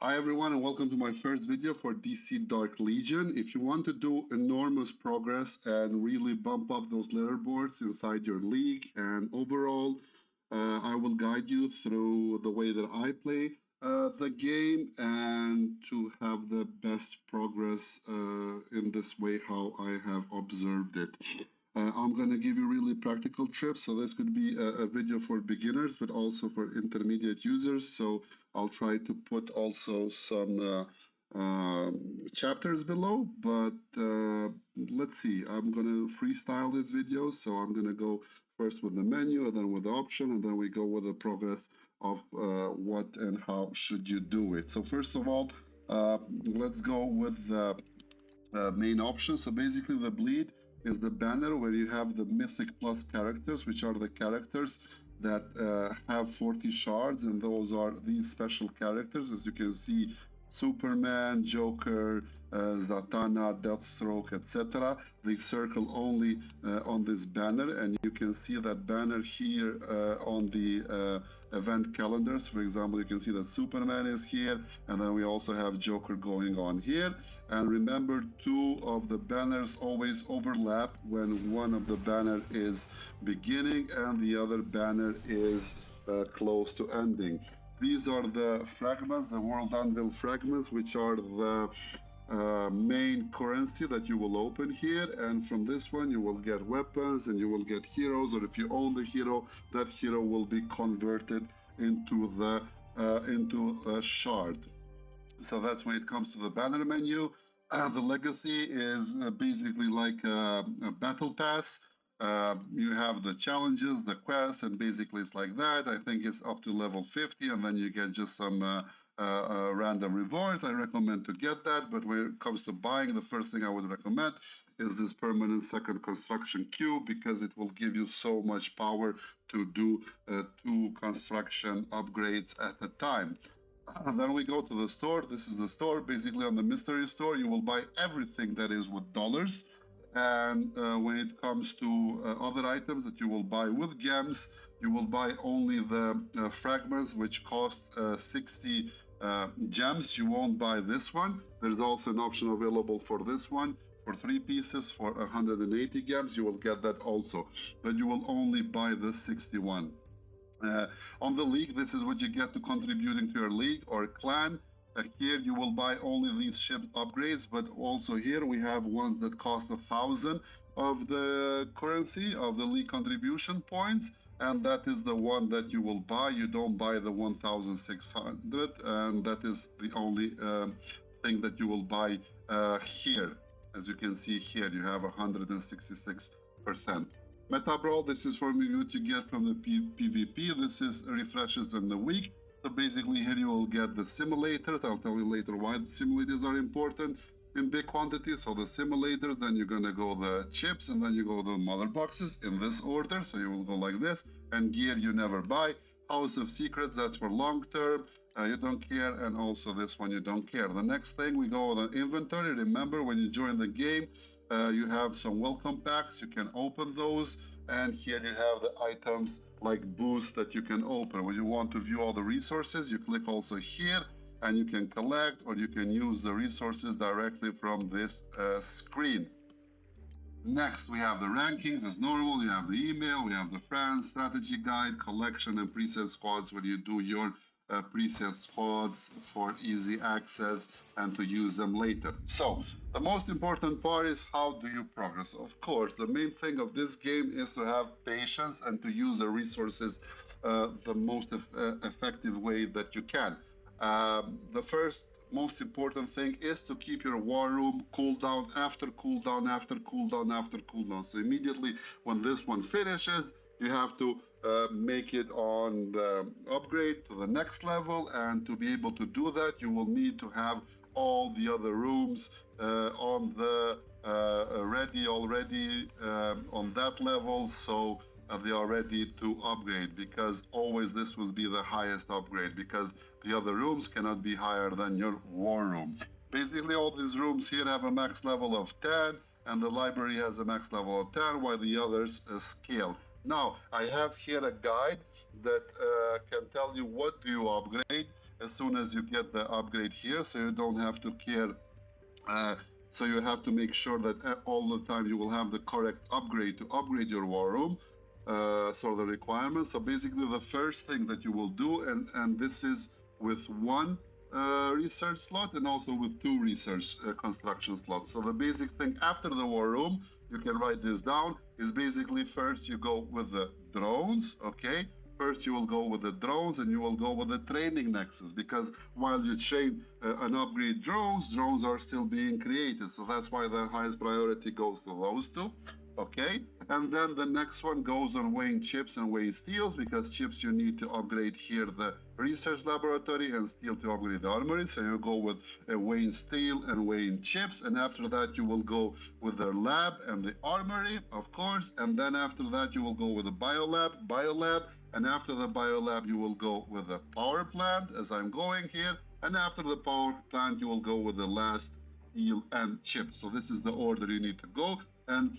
Hi everyone and welcome to my first video for DC Dark Legion. If you want to do enormous progress and really bump up those leaderboards inside your league and overall, I will guide you through the way that I play the game and to have the best progress in this way how I have observed it. I'm going to give you really practical tips. So this could be a video for beginners, but also for intermediate users. So I'll try to put also some chapters below, but let's see. I'm going to freestyle this video. So I'm going to go first with the menu, and then with the option, and then we go with the progress of what and how should you do it. So first of all, let's go with the main option. So basically the bleed is the banner where you have the Mythic Plus characters, which are the characters that have 40 shards, and those are these special characters. As you can see, Superman, Joker, Zatanna, Deathstroke, etc. They circle only on this banner, and you can see that banner here on the event calendars. For example, you can see that Superman is here, and then we also have Joker going on here. And remember, two of the banners always overlap when one of the banner is beginning and the other banner is close to ending. These are the fragments, the World Anvil fragments, which are the main currency that you will open here, and from this one you will get weapons and you will get heroes, or if you own the hero, that hero will be converted into a shard. So that's when it comes to the banner menu. The legacy is basically like a battle pass. You have the challenges, the quests, and basically it's like that. I think it's up to level 50, and then you get just some random rewards. I recommend to get that, but when it comes to buying, the first thing I would recommend is this permanent second construction cube, because it will give you so much power to do two construction upgrades at a time. And then we go to the store. This is the store. Basically, on the mystery store, you will buy everything that is with dollars. And when it comes to other items that you will buy with gems, you will buy only the fragments, which cost 60 gems. You won't buy this one. There's also an option available for this one. For 3 pieces for 180 gems, you will get that also. But you will only buy the 61. On the league, this is what you get to contributing to your league or clan. Here you will buy only these ship upgrades, but also here we have ones that cost 1,000 of the currency of the league contribution points, and that is the one that you will buy. You don't buy the 1,600, and that is the only thing that you will buy here. As you can see here, you have 166%. Meta Brawl, this is from you to get from the PvP. This is refreshes in the week. So basically here you will get the simulators. I'll tell you later why the simulators are important in big quantities. So the simulators, then you're gonna go the chips, and then you go the mother boxes in this order. So you will go like this. And gear you never buy. House of Secrets, that's for long term. You don't care, and also this one you don't care. The next thing we go on the inventory. Remember, when you join the game, you have some welcome packs. You can open those, and here you have the items like boosts that you can open. When you want to view all the resources, you click also here, and you can collect, or you can use the resources directly from this screen. Next, we have the rankings as normal. You have the email, we have the friends, strategy guide, collection, and preset squads when you do your preset squads for easy access and to use them later. So the most important part is how do you progress. Of course, the main thing of this game is to have patience and to use the resources the most effective way that you can. The first most important thing is to keep your war room cooldown after cooldown after cooldown after cooldown. So immediately when this one finishes, you have to make it on the upgrade to the next level, and to be able to do that, you will need to have all the other rooms on the ready already on that level, so they are ready to upgrade, because always this will be the highest upgrade, because the other rooms cannot be higher than your war room. Basically, all these rooms here have a max level of 10, and the library has a max level of 10, while the others scale. Now, I have here a guide that can tell you what do you upgrade, as soon as you get the upgrade here, so you don't have to care. uh, so you have to make sure that all the time you will have the correct upgrade to upgrade your war room. So the requirements. So basically, the first thing that you will do, and this is with one research slot and also with two research construction slots. So the basic thing after the war room, you can write this down, is basically first you go with the drones, okay? First, you will go with the drones and you will go with the training nexus, because while you train and upgrade drones, drones are still being created. So that's why the highest priority goes to those two. Okay, and then the next one goes on weighing chips and weighing steels, because chips you need to upgrade here the research laboratory and steel to upgrade the armory. So you go with weighing steel and weighing chips, and after that you will go with the lab and the armory, of course, and then after that you will go with the biolab, and after the biolab you will go with the power plant, as I'm going here, and after the power plant you will go with the last steel and chips. So this is the order you need to go, and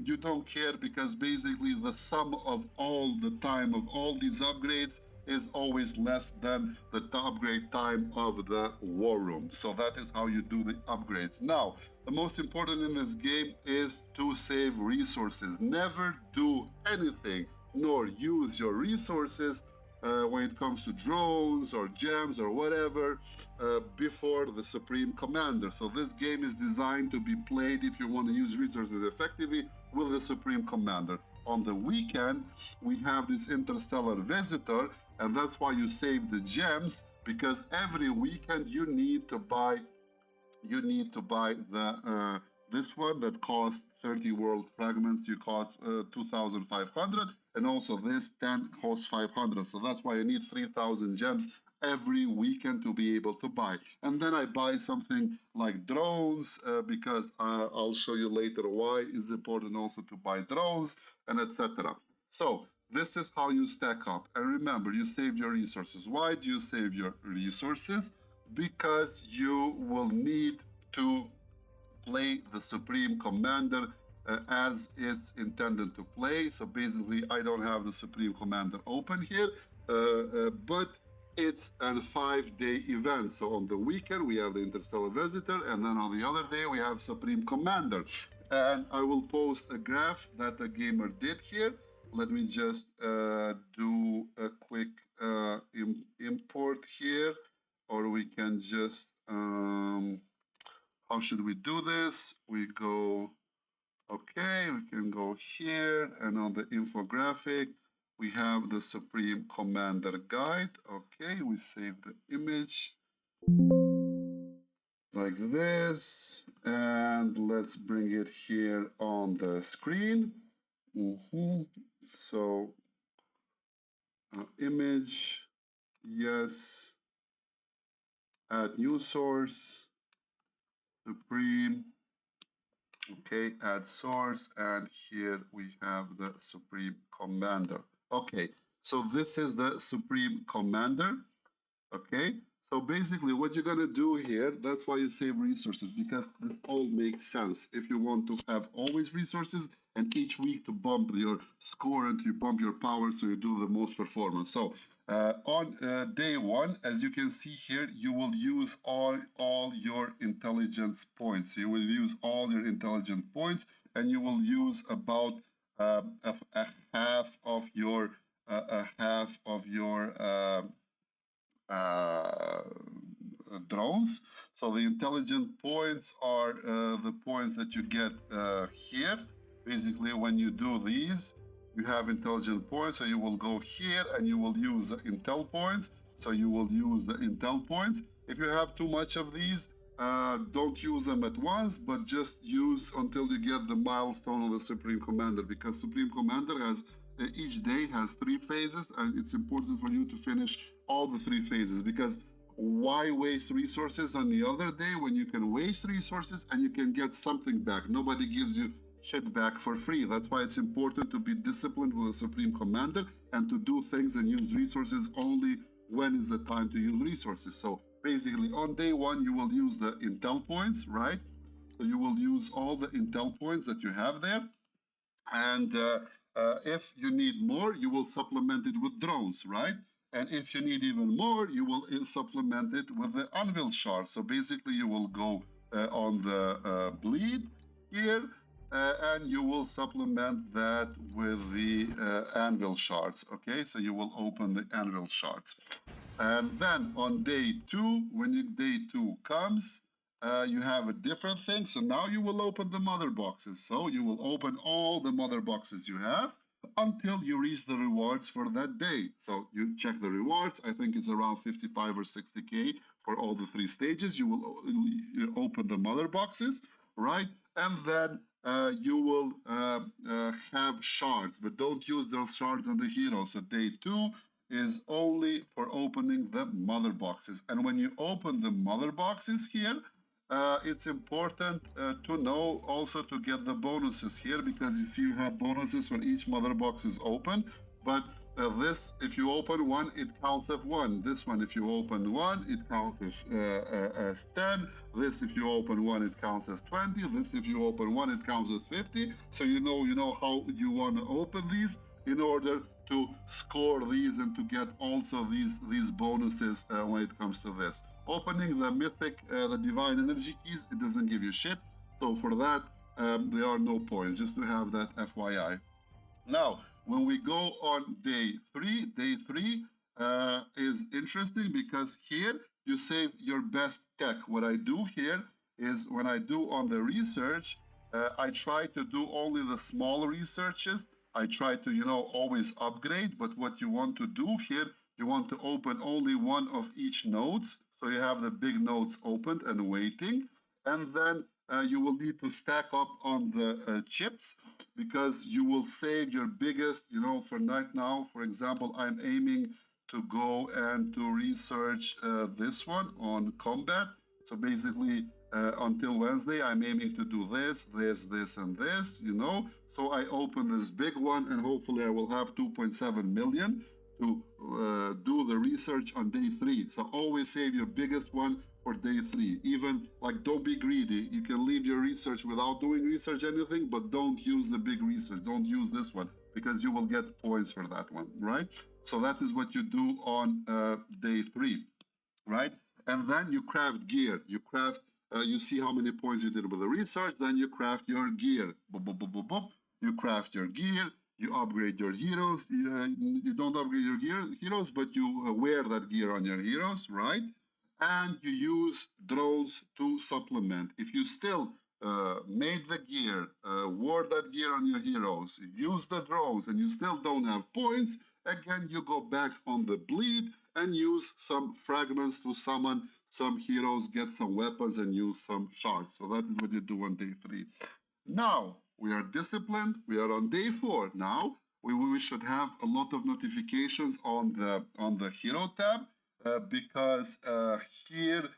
you don't care, because basically the sum of all the time of all these upgrades is always less than the upgrade time of the war room. So that is how you do the upgrades. Now, the most important in this game is to save resources. Never do anything nor use your resources when it comes to drones or gems or whatever before the Supreme Commander. So this game is designed to be played, if you want to use resources effectively, with the Supreme Commander. On the weekend, we have this interstellar visitor, and that's why you save the gems, because every weekend you need to buy the this one that costs 30 world fragments. You cost 2,500, and also this 10 costs 500. So that's why you need 3,000 gems every weekend to be able to buy. And then I buy something like drones because I'll show you later why it's important also to buy drones, and etc. So this is how you stack up. And remember, you save your resources. Why do you save your resources? Because you will need to play the Supreme Commander as it's intended to play. So basically, I don't have the Supreme Commander open here, but it's a 5-day event. So on the weekend, we have the Interstellar Visitor, and then on the other day, we have Supreme Commander. And I will post a graph that the gamer did here. Let me just do a quick import here, or we can just how should we do this? We go, okay, we can go here, and on the infographic, we have the Supreme Commander Guide. Okay, we save the image like this, and let's bring it here on the screen. So, image, yes, add new source, Supreme. Okay, add source, and here we have the Supreme Commander. Okay, so this is the Supreme Commander. Okay, so basically what you're gonna do here, that's why you save resources, because this all makes sense. If you want to have always resources and each week to bump your score and to bump your power so you do the most performance. So on day one, as you can see here, you will use all your intelligence points. You will use all your intelligence points, and you will use about a half of your uh, drones. So the intelligent points are the points that you get here. Basically, when you do these, you have intelligent points. So you will go here and you will use the intel points. So you will use the intel points. If you have too much of these, don't use them at once, but just use until you get the milestone of the Supreme Commander, because Supreme Commander has each day has 3 phases, and it's important for you to finish all the 3 phases, because why waste resources on the other day when you can waste resources and you can get something back? Nobody gives you shit back for free. That's why it's important to be disciplined with a Supreme Commander and to do things and use resources only when is the time to use resources. So basically, on day one, you will use the intel points, right? So you will use all the intel points that you have there. And if you need more, you will supplement it with drones, right? And if you need even more, you will supplement it with the anvil shard. So basically, you will go on the bleed here, and you will supplement that with the anvil shards. Okay, so you will open the anvil shards. And then on day two, when day two comes, you have a different thing. So now you will open the mother boxes. So you will open all the mother boxes you have until you reach the rewards for that day. So you check the rewards. I think it's around 55 or 60K for all the three stages. You will open the mother boxes, right? And then you will have shards, but don't use those shards on the hero. So day two is only for opening the mother boxes. And when you open the mother boxes here, it's important to know also to get the bonuses here, because you see you have bonuses when each mother box is open. But this, if you open one, it counts as one. This one, if you open one, it counts as 10. This, if you open one, it counts as 20. This, if you open one, it counts as 50. So you know how you want to open these in order to score these and to get also these bonuses when it comes to this. Opening the mythic, the divine energy keys, it doesn't give you shit. So for that, there are no points, just to have that FYI. Now, when we go on day three is interesting because here you save your best tech. What I do here is when I do on the research, I try to do only the small researches. I try to, always upgrade, but what you want to do here, you want to open only one of each nodes. So you have the big nodes opened and waiting. And then you will need to stack up on the chips because you will save your biggest, for right now, for example, I'm aiming to go and to research this one on combat. So basically, until Wednesday, I'm aiming to do this, and this, So I open this big one, and hopefully I will have 2.7 million to do the research on day three. So always save your biggest one for day three. Even like, don't be greedy. You can leave your research without doing research anything, but don't use the big research. Don't use this one because you will get points for that one, right? So that is what you do on day three, right? And then you craft gear. You see how many points you did with the research, then you craft your gear. Boop, boop, boop, boop, boop. You craft your gear, you upgrade your heroes. You don't upgrade your heroes, but you wear that gear on your heroes, right? And you use drones to supplement. If you still made the gear, wore that gear on your heroes, use the drones, and you still don't have points, again, you go back on the bleed and use some fragments to summon some heroes, get some weapons, and use some shards. So that is what you do on day three. Now, we are disciplined. We are on day four. Now, we should have a lot of notifications on the hero tab because here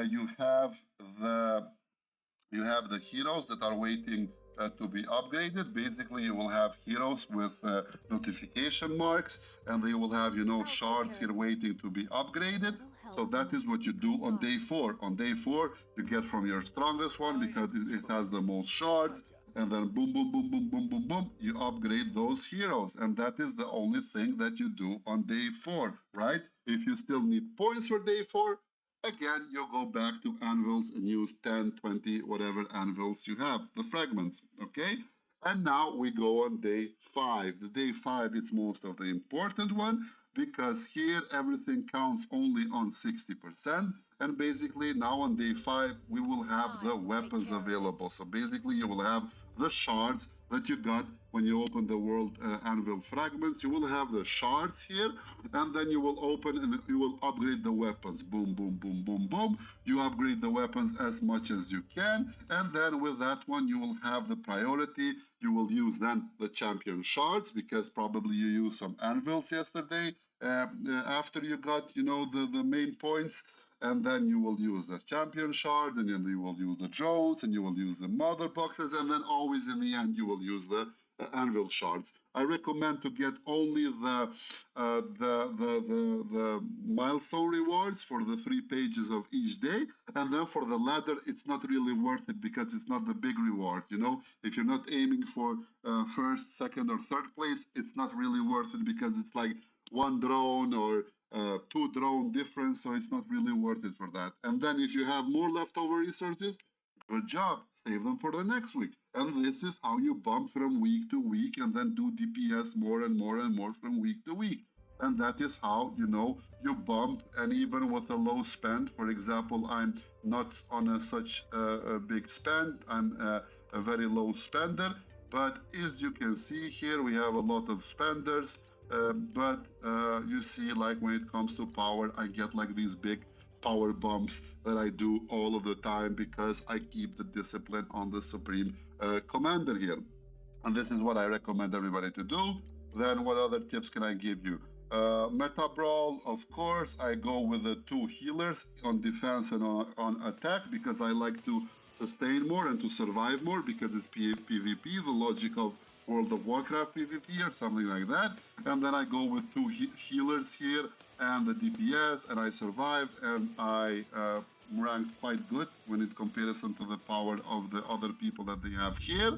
you have the heroes that are waiting to be upgraded. Basically, you will have heroes with notification marks, and they will have, shards here waiting to be upgraded. So that is what you do on day four. On day four, you get from your strongest one because it has the most shards, and then boom, boom, boom, boom, boom, boom, boom, you upgrade those heroes. And that is the only thing that you do on day four, right? If you still need points for day four, again, you go back to anvils and use 10, 20, whatever anvils you have, the fragments, okay? And now we go on day five. The day five is most of the important one because here everything counts only on 60%. And basically now on day five, we will have the weapons available. So basically you will have the shards that you got when you open the world anvil fragments. You will have the shards here, and then you will open and you will upgrade the weapons. Boom, boom, boom, boom, boom. You upgrade the weapons as much as you can, and then with that one you will have the priority. You will use then the champion shards because probably you used some anvils yesterday after you got the main points, and then you will use the champion shard, and then you will use the drones, and you will use the mother boxes, and then always in the end you will use the anvil shards. I recommend to get only the milestone rewards for the 3 pages of each day, and then for the ladder, it's not really worth it because it's not the big reward. If you're not aiming for first, second, or third place, it's not really worth it because it's like one drone or two drone difference, so it's not really worth it for that. And then if you have more leftover resources, good job, save them for the next week. And this is how you bump from week to week and then do DPS more and more and more from week to week. And that is how, you bump. And even with a low spend, for example, I'm not on such a big spend, I'm a very low spender. But as you can see here, we have a lot of spenders. But you see, like when it comes to power, I get like these big power bumps that I do all of the time because I keep the discipline on the Supreme Commander here. And this is what I recommend everybody to do. Then what other tips can I give you? Meta Brawl, of course, I go with the two healers on defense and on attack because I like to sustain more and to survive more because it's PvP, the logic of World of Warcraft PvP or something like that. And then I go with two healers here and the DPS, and I survive, and I ranked quite good when in comparison to the power of the other people that they have here.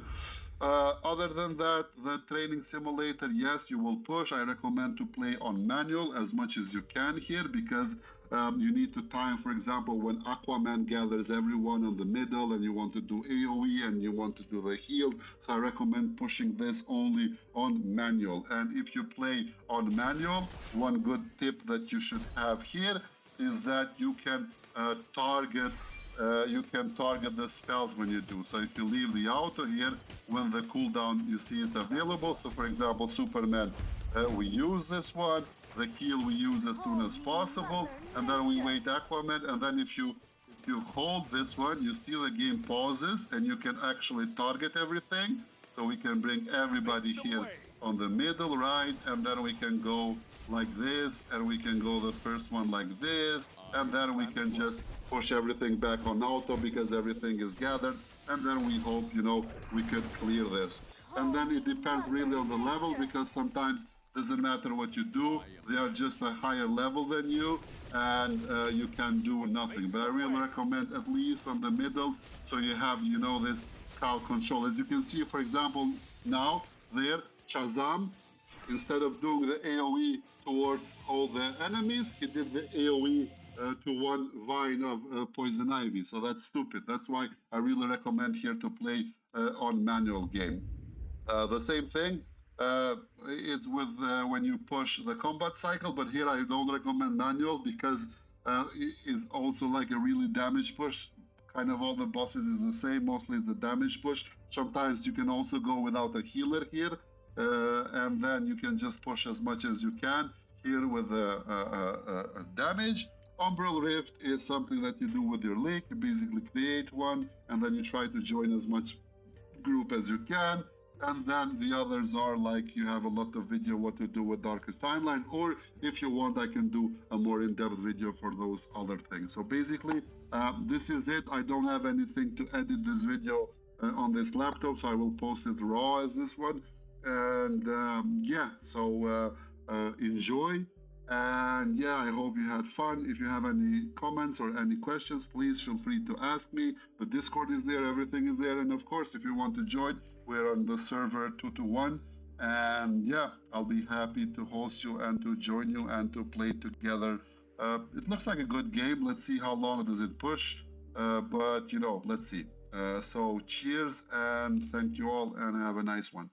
Other than that, the training simulator, yes, you will push. I recommend to play on manual as much as you can here because you need to time, for example, when Aquaman gathers everyone on the middle and you want to do AoE and you want to do the heal. So I recommend pushing this only on manual. And if you play on manual, one good tip that you should have here is that you can target the spells when you do. So if you leave the auto here, when the cooldown you see is available. So for example, Superman, we use this one. The heal we use as soon as possible, and then we wait Aquaman. And then if you hold this one, you see the game pauses, and you can actually target everything. So we can bring everybody here on the middle, right? And then we can go like this, and we can go the first one like this, and then we can just push everything back on auto because everything is gathered, and then we hope, we could clear this. And then it depends really on the level because sometimes doesn't matter what you do, they are just a higher level than you, and you can do nothing. But I really recommend at least on the middle, so you have, this crowd control. As you can see, for example, now there, Shazam, instead of doing the AoE towards all the enemies, he did the AoE to one vine of poison ivy. So that's stupid. That's why I really recommend here to play on manual game. The same thing is with when you push the combat cycle, but here I don't recommend manual because it's also like a really damage push. Kind of all the bosses is the same, mostly it's the damage push. Sometimes you can also go without a healer here, and then you can just push as much as you can here with a damage. Umbral Rift is something that you do with your lake. You basically create one, and then you try to join as much group as you can. And then the others are like you have a lot of video what to do with Darkest Timeline, or if you want, I can do a more in-depth video for those other things. So basically, this is it. I don't have anything to edit this video on this laptop, so I will post it raw as this one. And yeah, so enjoy. And yeah, I hope you had fun. If you have any comments or any questions, please feel free to ask me. The Discord is there, everything is there. And of course, if you want to join, we're on the server 221. And yeah, I'll be happy to host you and to join you and to play together. It looks like a good game. Let's see how long does it push. But let's see. So cheers and thank you all and have a nice one.